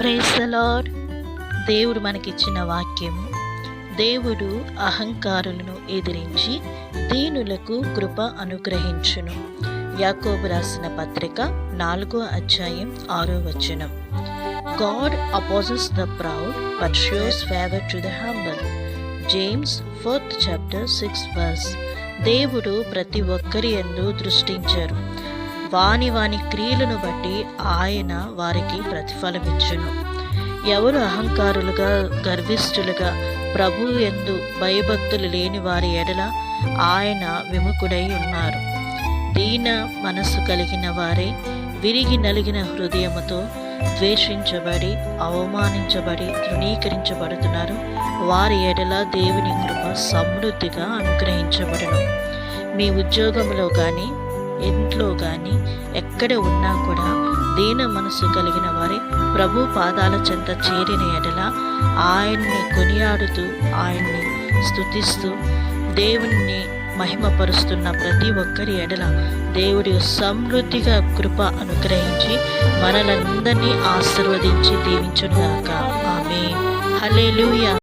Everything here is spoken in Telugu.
Praise the lord. దేవుడు మనకిచ్చిన వాక్యము, దేవుడు అహంకారులను ఎదిరించి దీనులకు కృప అనుగ్రహించును. యాకోబు రాసిన పత్రిక 4వ అధ్యాయం 6వ వచనం. God opposes the proud but shows favour to the humble. James 4th chapter 6th verse. దేవుడు ప్రతి ఒక్కరి యందు దృష్టించారు, వాని క్రియలను బట్టి ఆయన వారికి ప్రతిఫలమిచ్చును. ఎవరు అహంకారులుగా గర్విష్ఠులుగా ప్రభు యందు భయభక్తులు లేని వారి ఎడల ఆయన విముఖుడై ఉన్నారు. దీన మనస్సు కలిగిన వారే విరిగి నలిగిన హృదయముతో ద్వేషించబడి అవమానించబడి తృణీకరించబడుతున్నారు. వారి ఎడల దేవుని కృప సమృద్ధిగా అనుగ్రహించబడును. మీ ఉద్యోగంలో కానీ ఇంట్లో కానీ ఎక్కడ ఉన్నా కూడా దీన మనసు కలిగిన వారి ప్రభు పాదాల చెంత చేరిన ఎడల ఆయన్ని కొనియాడుతూ ఆయన్ని స్తుతిస్తూ దేవుణ్ణి మహిమపరుస్తున్న ప్రతి ఒక్కరి ఎడల దేవుడు సమృద్ధిగా కృప అనుగ్రహించి మనలందరినీ ఆశీర్వదించి దీవించునుగాక. ఆమేన్. హల్లెలూయా.